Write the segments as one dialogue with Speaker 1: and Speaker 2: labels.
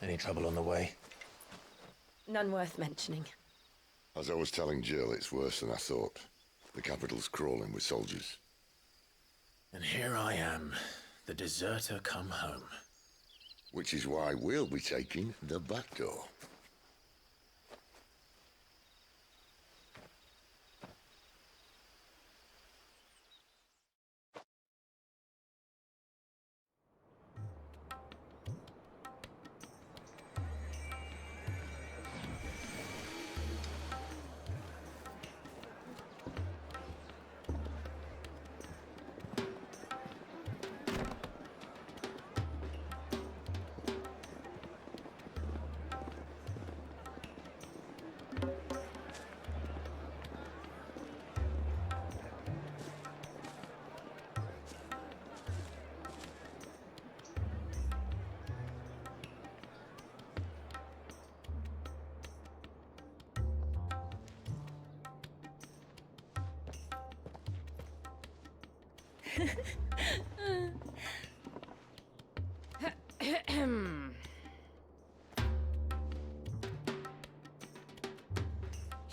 Speaker 1: Any trouble on the way?
Speaker 2: None worth mentioning.
Speaker 3: As I was telling Jill, it's worse than I thought. The capital's crawling with soldiers.
Speaker 1: And here I am, the deserter come home.
Speaker 3: Which is why we'll be taking the back door.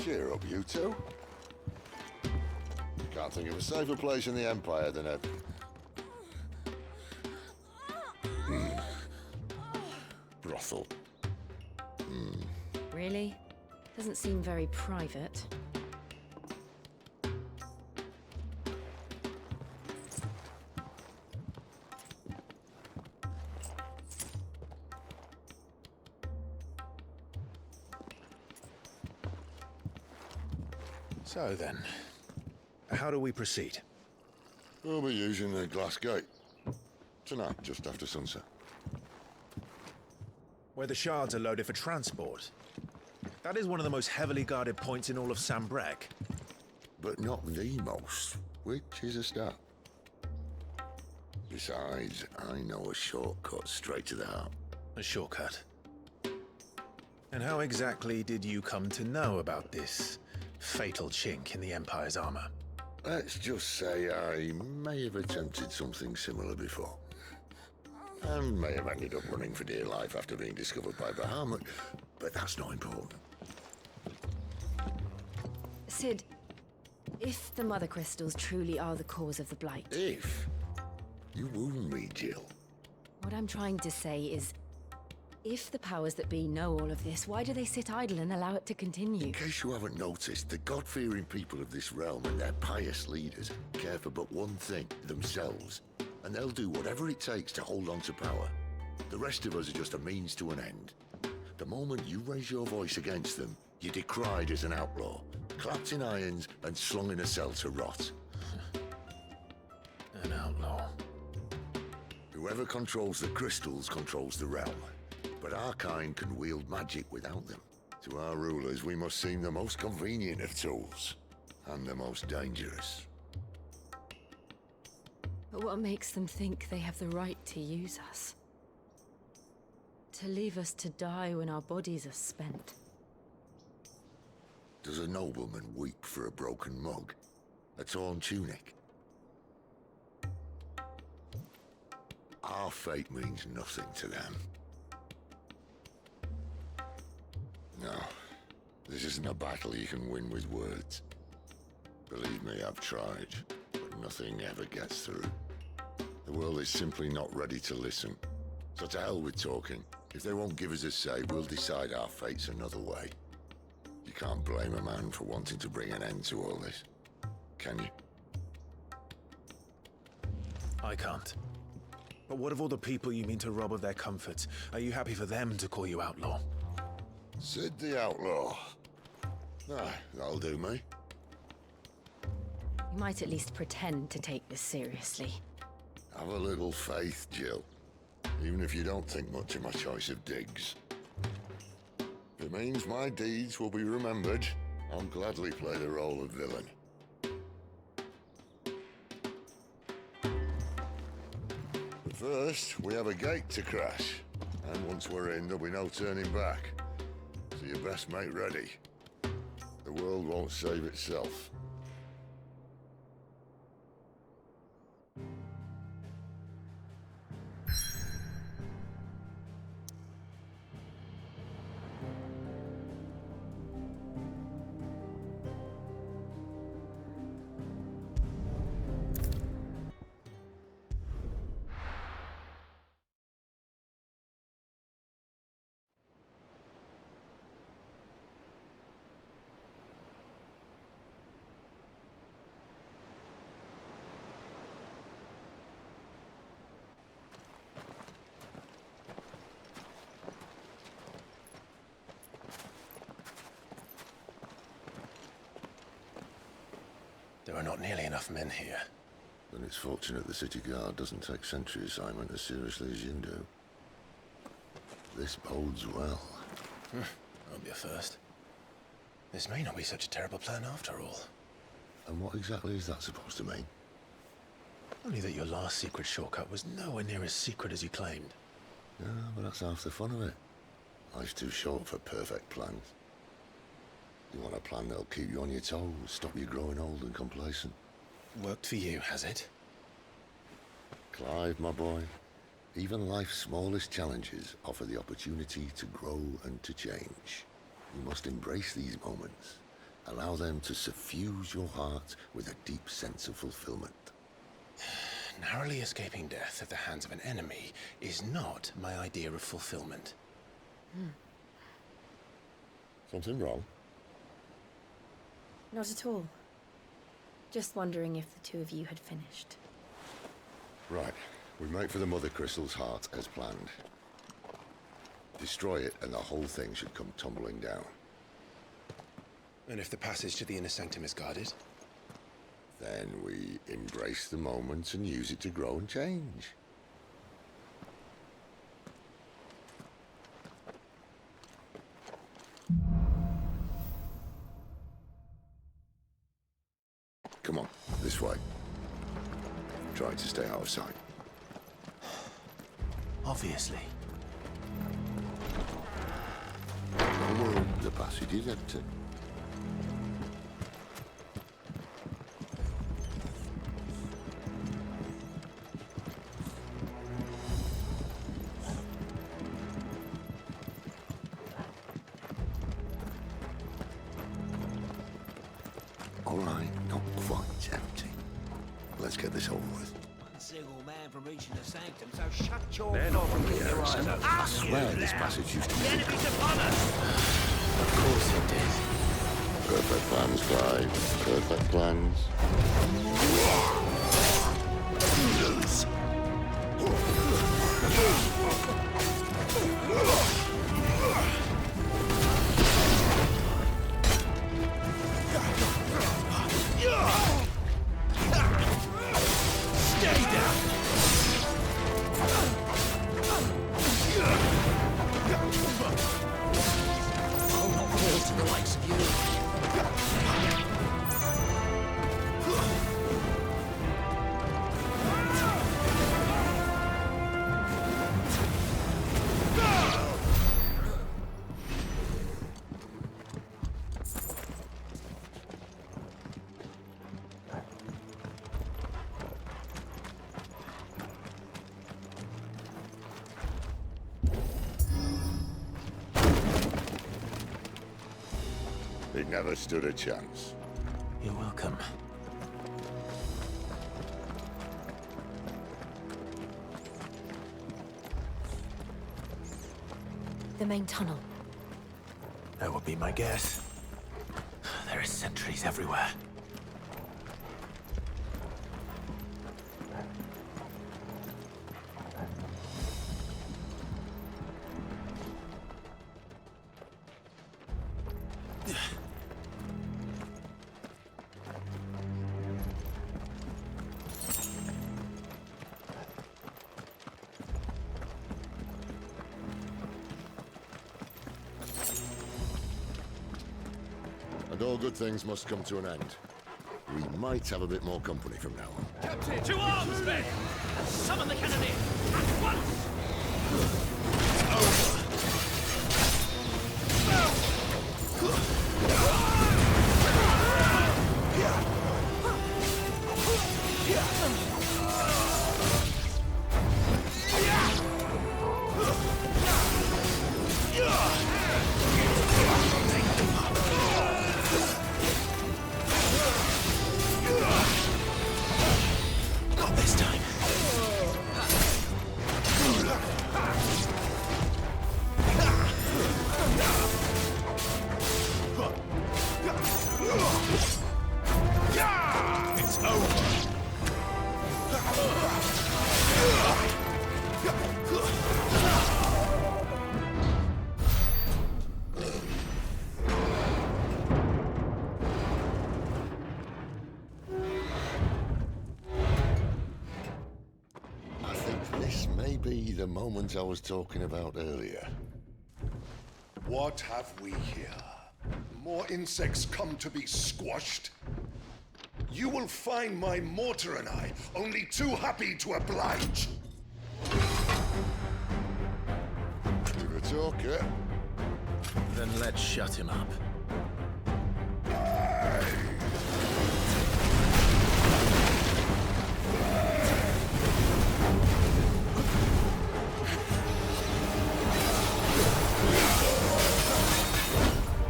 Speaker 3: Cheer up, you two. Can't think of a safer place in the Empire than a... brothel.
Speaker 2: Really? Doesn't seem very private.
Speaker 1: So then, how do we proceed?
Speaker 3: We'll be using the glass gate. Tonight, just after sunset.
Speaker 1: Where the shards are loaded for transport. That is one of the most heavily guarded points in all of Sambrec.
Speaker 3: But not the most, which is a start. Besides, I know a shortcut straight to the heart.
Speaker 1: A shortcut. And how exactly did you come to know about this fatal chink in the Empire's armor?
Speaker 3: Let's just say I may have attempted something similar before. And may have ended up running for dear life after being discovered by Bahamut, but that's not important.
Speaker 2: Sid, if the Mother Crystals truly are the cause of the Blight...
Speaker 3: If? You wound me, Jill.
Speaker 2: What I'm trying to say is, if the powers that be know all of this, why do they sit idle and allow it to continue?
Speaker 3: In case you haven't noticed, the God-fearing people of this realm and their pious leaders care for but one thing, themselves. And they'll do whatever it takes to hold on to power. The rest of us are just a means to an end. The moment you raise your voice against them, you're decried as an outlaw, clapped in irons and slung in a cell to rot.
Speaker 1: An outlaw.
Speaker 3: Whoever controls the crystals controls the realm. But our kind can wield magic without them. To our rulers, we must seem the most convenient of tools, and the most dangerous.
Speaker 2: But what makes them think they have the right to use us? To leave us to die when our bodies are spent?
Speaker 3: Does a nobleman weep for a broken mug? A torn tunic? Our fate means nothing to them. No, this isn't a battle you can win with words. Believe me, I've tried, but nothing ever gets through. The world is simply not ready to listen. So to hell with talking. If they won't give us a say, we'll decide our fates another way. You can't blame a man for wanting to bring an end to all this, can you?
Speaker 1: I can't. But what of all the people you mean to rob of their comforts? Are you happy for them to call you outlaw?
Speaker 3: Sid the Outlaw. Ah, that'll do me.
Speaker 2: You might at least pretend to take this seriously.
Speaker 3: Have a little faith, Jill. Even if you don't think much of my choice of digs. If it means my deeds will be remembered, I'll gladly play the role of villain. But first, we have a gate to crash. And once we're in, there'll be no turning back. So you best make ready. The world won't save itself.
Speaker 1: There are not nearly enough men here.
Speaker 3: Then it's fortunate the city guard doesn't take sentry assignment as seriously as you do. This bodes well.
Speaker 1: Won't be a first. This may not be such a terrible plan after all.
Speaker 3: And what exactly is that supposed to mean?
Speaker 1: Only that your last secret shortcut was nowhere near as secret as you claimed.
Speaker 3: Yeah, but that's half the fun of it. Life's too short for perfect plans. You want a plan that'll keep you on your toes, stop you growing old and complacent.
Speaker 1: Worked for you, has it?
Speaker 3: Clive, my boy, even life's smallest challenges offer the opportunity to grow and to change. You must embrace these moments. Allow them to suffuse your heart with a deep sense of fulfillment.
Speaker 1: Narrowly escaping death at the hands of an enemy is not my idea of fulfillment.
Speaker 3: Something wrong?
Speaker 2: Not at all. Just wondering if the two of you had finished.
Speaker 3: Right. We make for the Mother Crystal's heart as planned. Destroy it and the whole thing should come tumbling down.
Speaker 1: And if the passage to the inner sanctum is guarded?
Speaker 3: Then we embrace the moment and use it to grow and change. Come on, this way. Try to stay out of sight.
Speaker 1: Obviously.
Speaker 3: The passage is empty. All right, not quite empty. Let's get this over with.
Speaker 4: One single man from reaching the sanctum, so shut your mouth and keep your eyes open.
Speaker 3: I swear this passage used to be...
Speaker 4: The enemy's upon us!
Speaker 1: Of course it did.
Speaker 3: Perfect plans, Clive. Perfect plans.
Speaker 4: Stay down! I'll not fall to the likes of you.
Speaker 3: He never stood a chance.
Speaker 1: You're welcome.
Speaker 2: The main tunnel.
Speaker 1: That would be my guess. There are sentries everywhere.
Speaker 3: And all good things must come to an end. We might have a bit more company from now on.
Speaker 4: Captain! To arms, men! And summon the cannoneer! At once!
Speaker 1: Not this time.
Speaker 3: be the moment I was talking about earlier.
Speaker 5: What have we here? More insects come to be squashed? You will find my mortar and I only too happy to oblige.
Speaker 3: You're a talker.
Speaker 1: Then let's shut him up.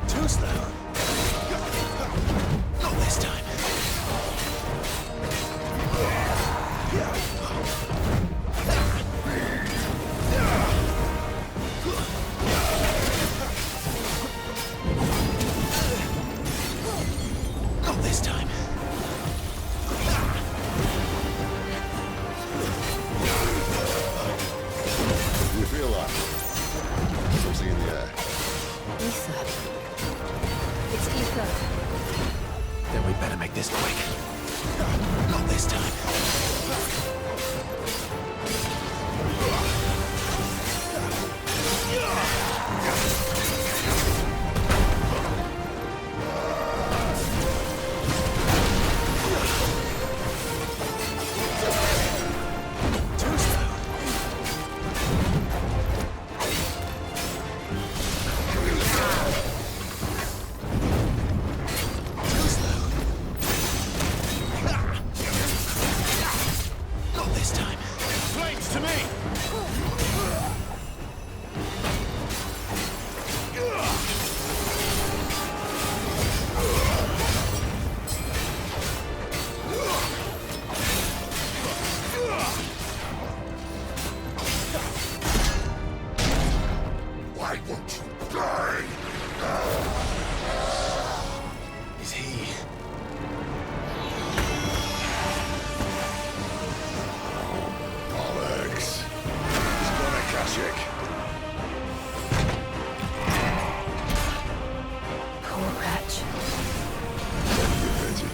Speaker 4: Too slow. Not this time. Not this time.
Speaker 3: Do you feel that? Something in the air.
Speaker 2: Ether. It's ether.
Speaker 1: Then we better make this quick.
Speaker 4: Not this time.
Speaker 1: Too slow.
Speaker 4: Not this time.
Speaker 1: Flames to me!
Speaker 3: Why won't you die?
Speaker 1: Is he?
Speaker 3: Bollocks. He's gonna catch it.
Speaker 2: Poor Patch.
Speaker 3: You're dirty.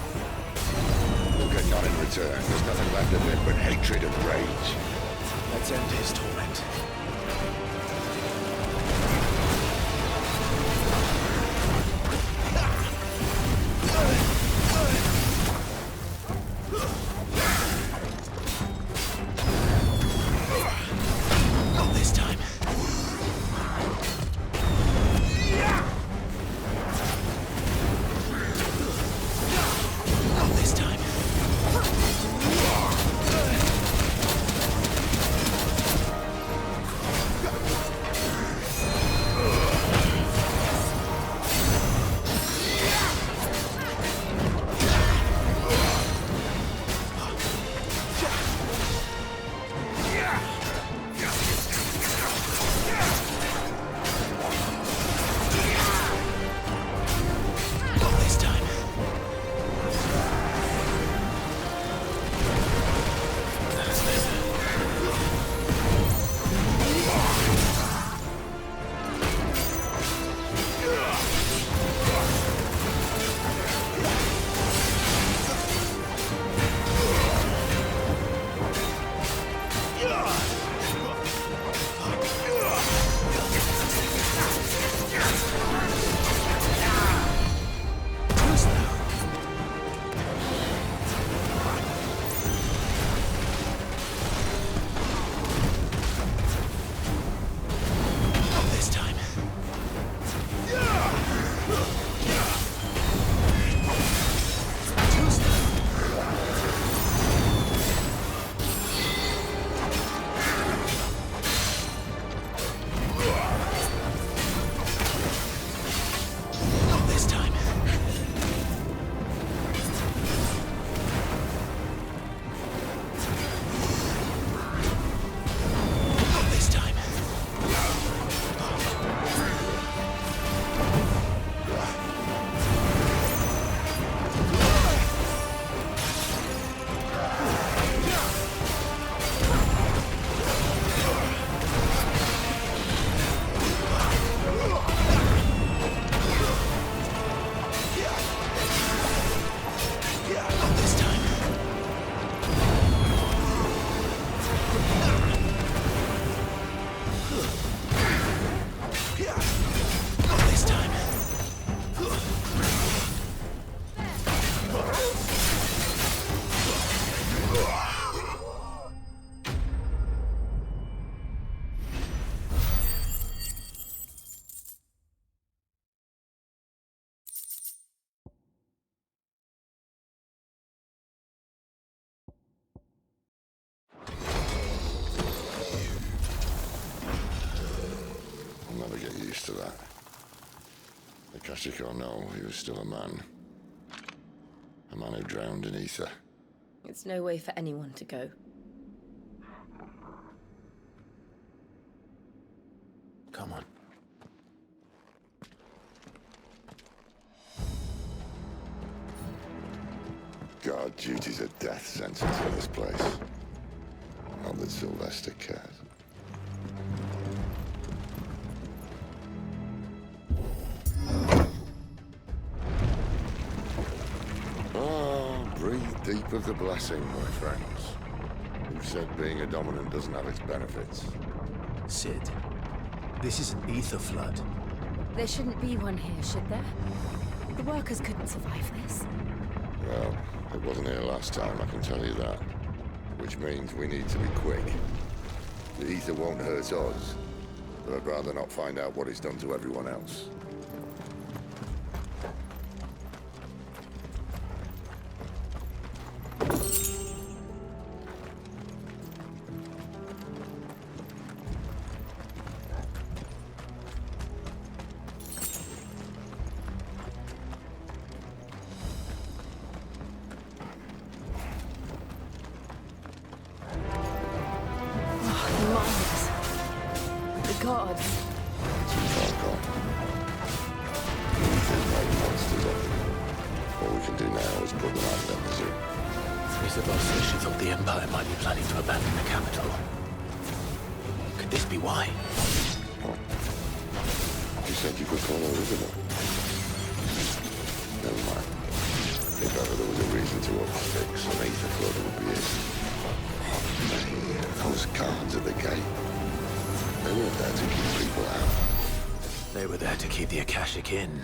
Speaker 3: You'll get none in return. There's nothing left of him but hatred and rage.
Speaker 1: Let's end his torment.
Speaker 4: Not this time. Not this time.
Speaker 3: Akashic or no, he was still a man. A man who drowned in ether.
Speaker 2: It's no way for anyone to go.
Speaker 1: Come on.
Speaker 3: God, duty's a death sentence in this place. Not that Sylvester cares. Oh, breathe deep of the blessing, my friends. Who said being a dominant doesn't have its benefits?
Speaker 1: Sid, this is an ether flood.
Speaker 2: There shouldn't be one here, should there? The workers couldn't survive this.
Speaker 3: Well, it wasn't here last time, I can tell you that. Which means we need to be quick. The ether won't hurt us, but I'd rather not find out what it's done to everyone else.
Speaker 2: Gods.
Speaker 3: Too far gone. Ether's made monsters of them. What we can do now is put them out of their misery.
Speaker 1: Isabel says she thought the Empire might be planning to abandon the capital. Could this be why?
Speaker 3: What? You said you could call her Isabel. Never mind. If ever there was a reason to upfix, an ether flood would be it. Those guards at the gate. They weren't there to keep people out.
Speaker 1: They were there to keep the Akashic in.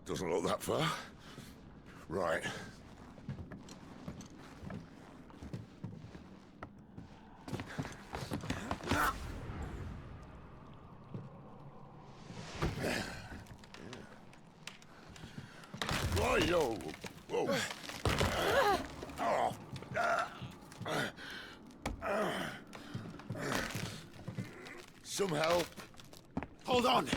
Speaker 3: Doesn't look that far. Right. Yo. Whoa. Some help.
Speaker 1: Hold on!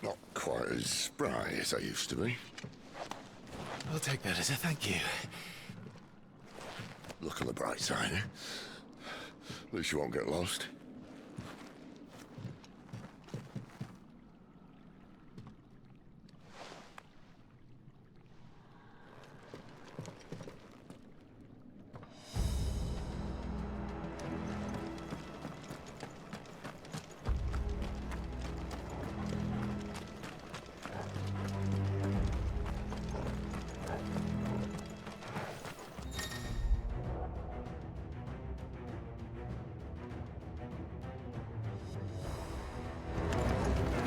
Speaker 3: Not quite as spry as I used to be.
Speaker 1: I'll take that as a thank you.
Speaker 3: Look on the bright side, eh? At least you won't get lost.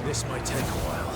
Speaker 1: This might take a while.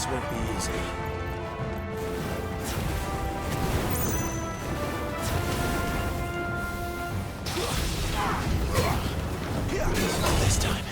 Speaker 1: This won't be easy. Not this time.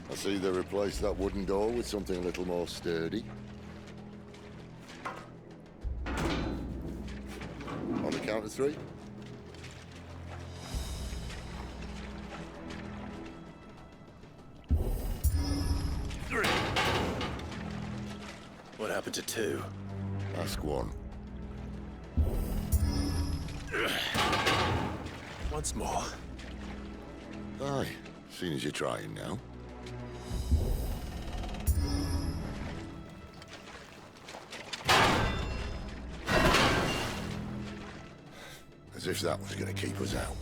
Speaker 3: I see they replaced that wooden door with something a little more sturdy. On the count of 3.
Speaker 1: What happened to 2?
Speaker 3: Ask 1.
Speaker 1: Once more.
Speaker 3: Aye, seeing as you're trying now. As if that was going to keep us out.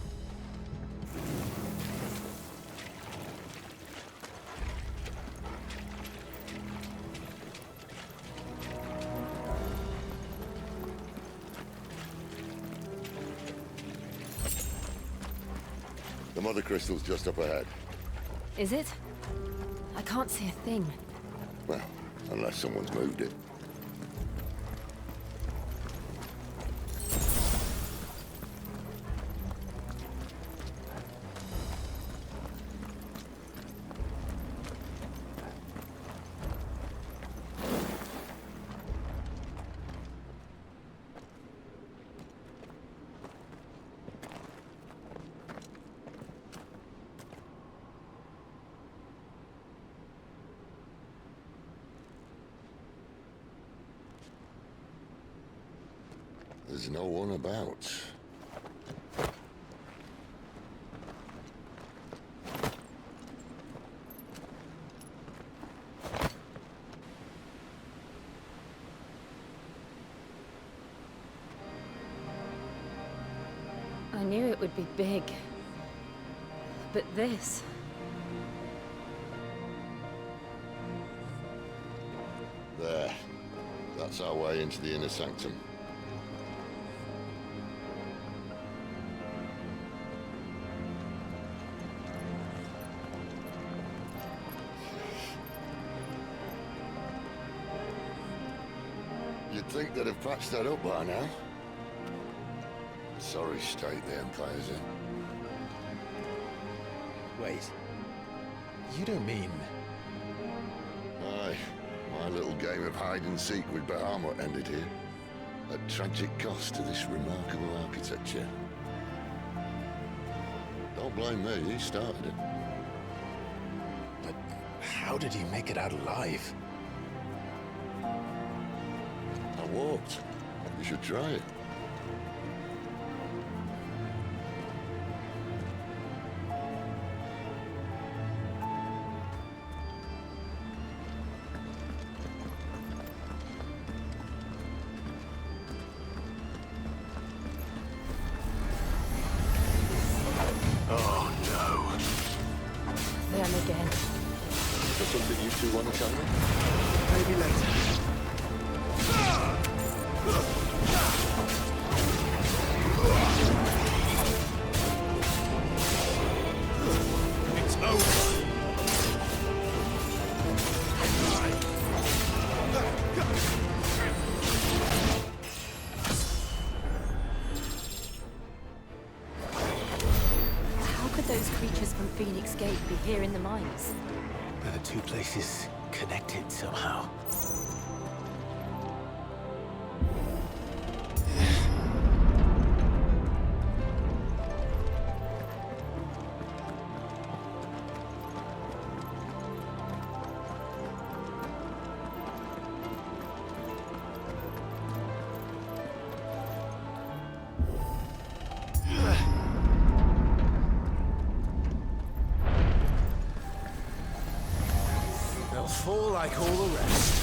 Speaker 3: The mother crystal's just up ahead.
Speaker 2: Is it? I can't see a thing.
Speaker 3: Well, unless someone's moved it. There's no one about.
Speaker 2: I knew it would be big. But this...
Speaker 3: There. That's our way into the inner sanctum. You'd think they'd have patched that up by now. Sorry state the Empire's in.
Speaker 1: Wait. You don't mean...
Speaker 3: Aye. My little game of hide-and-seek with Bahamut ended here. At tragic cost to this remarkable architecture. Don't blame me, he started it.
Speaker 1: But how did he make it out alive?
Speaker 3: I walked. You should try it.
Speaker 2: Them again.
Speaker 3: Is there something you two want to tell me?
Speaker 1: Maybe later.
Speaker 4: It's over.
Speaker 2: How could those creatures from Phoenix Gate be here in the mines?
Speaker 1: Are the two places connected somehow? They'll fall like all the rest.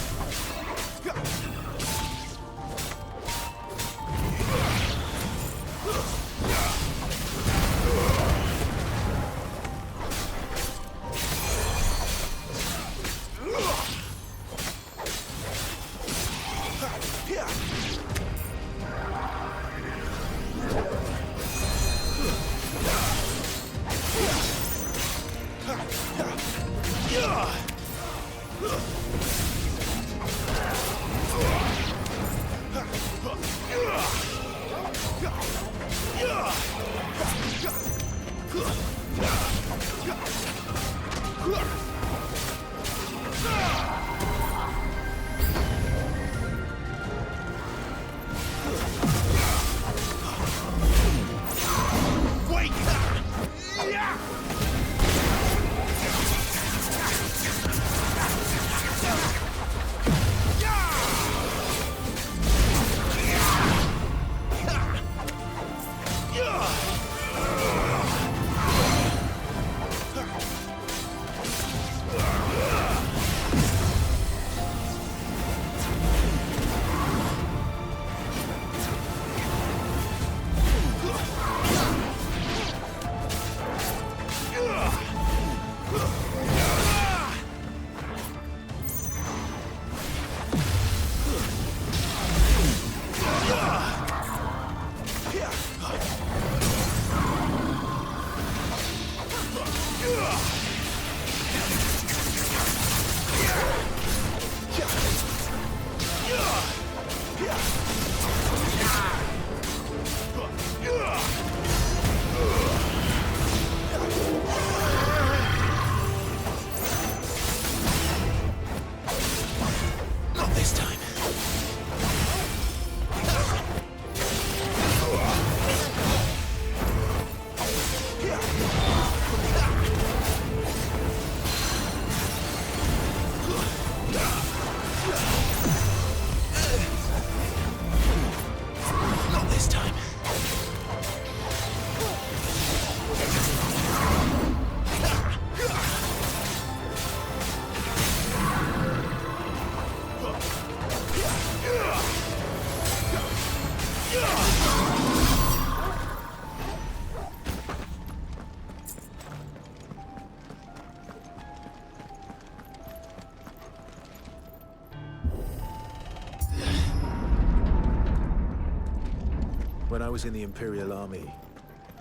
Speaker 1: When I was in the Imperial Army,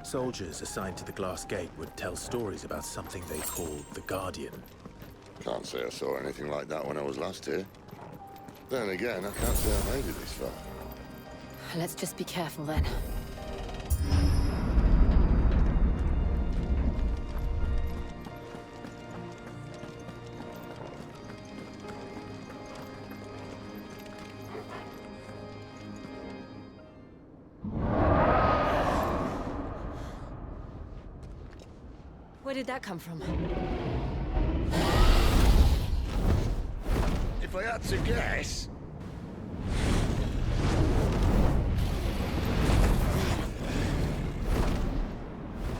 Speaker 1: soldiers assigned to the Glass Gate would tell stories about something they called the Guardian.
Speaker 3: Can't say I saw anything like that when I was last here. Then again, I can't say I made it this far.
Speaker 2: Let's just be careful then. Where did that come from?
Speaker 3: If I had to guess...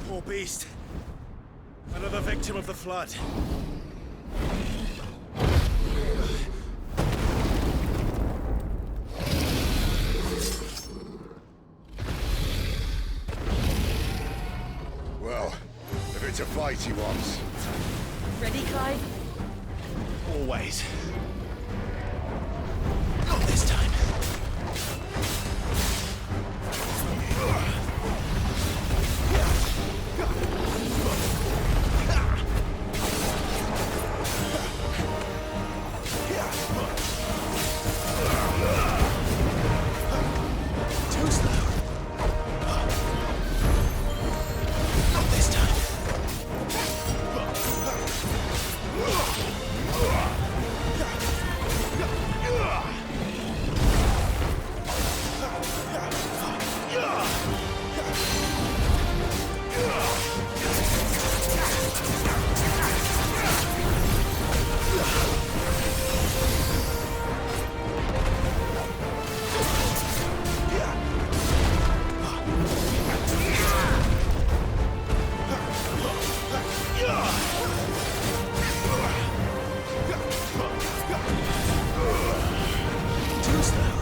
Speaker 1: Poor beast. Another victim of the flood.
Speaker 3: Well, if it's a fight he wants...
Speaker 2: Ready, Clive?
Speaker 1: Always. Not this time. Too slow. Not this time. Too slow.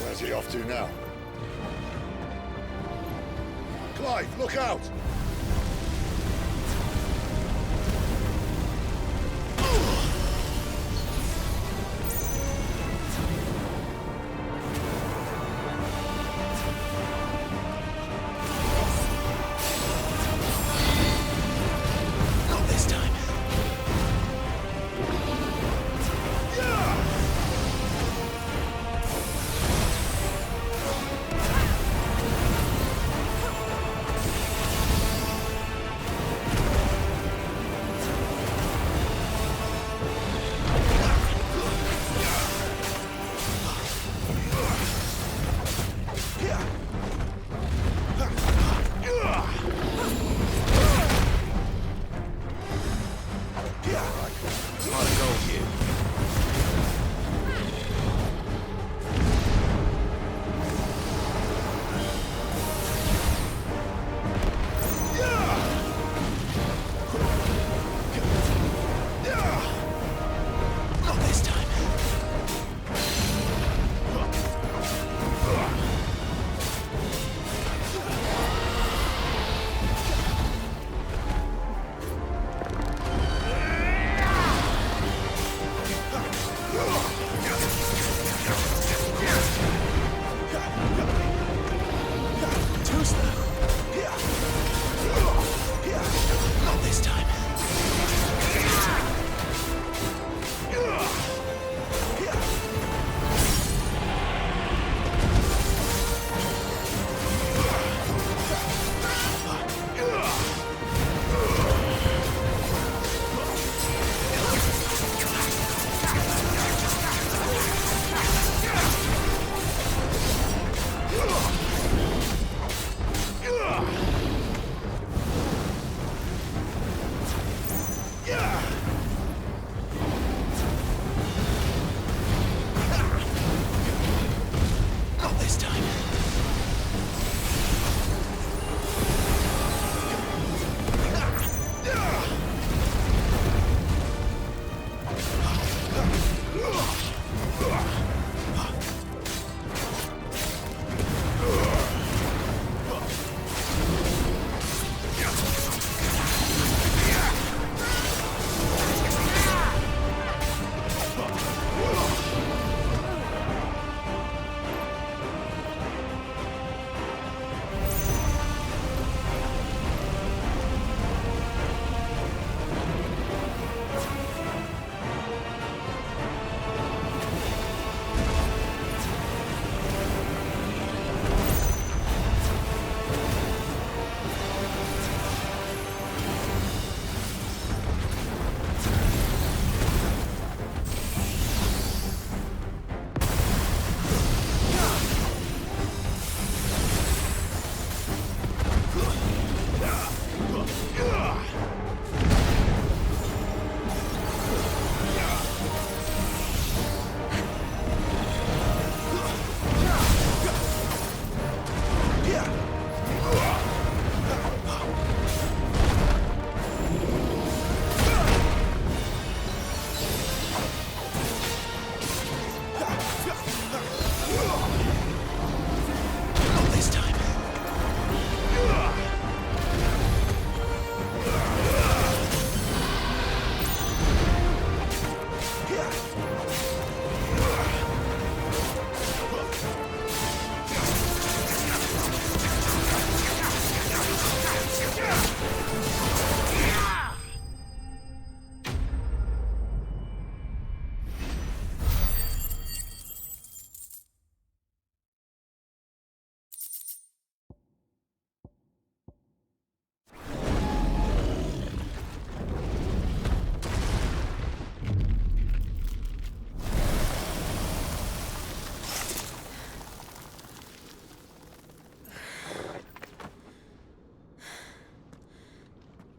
Speaker 3: Where's he off to now? Clive, look out!
Speaker 1: Not this time.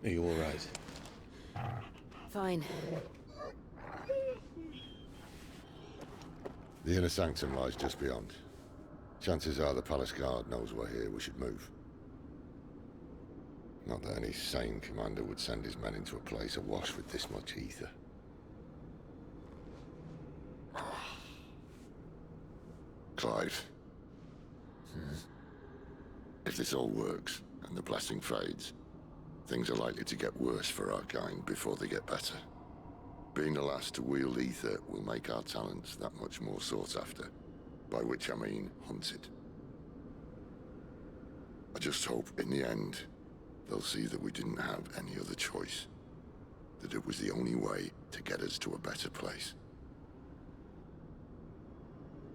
Speaker 1: Are you all right?
Speaker 2: Fine.
Speaker 3: The inner sanctum lies just beyond. Chances are the palace guard knows we're here. We should move. Not that any sane commander would send his men into a place awash with this much ether. Clive. If this all works, and the blessing fades, things are likely to get worse for our kind before they get better. Being the last to wield ether will make our talents that much more sought after, by which I mean hunted. I just hope, in the end, they'll see that we didn't have any other choice. That it was the only way to get us to a better place.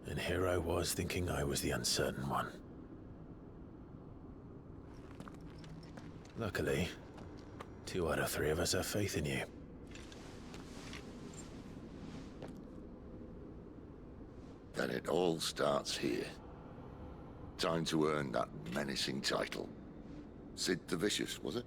Speaker 1: And here I was thinking I was the uncertain one. Luckily, 2 out of 3 of us have faith in you.
Speaker 3: Then it all starts here. Time to earn that menacing title. Sid the Vicious, was it?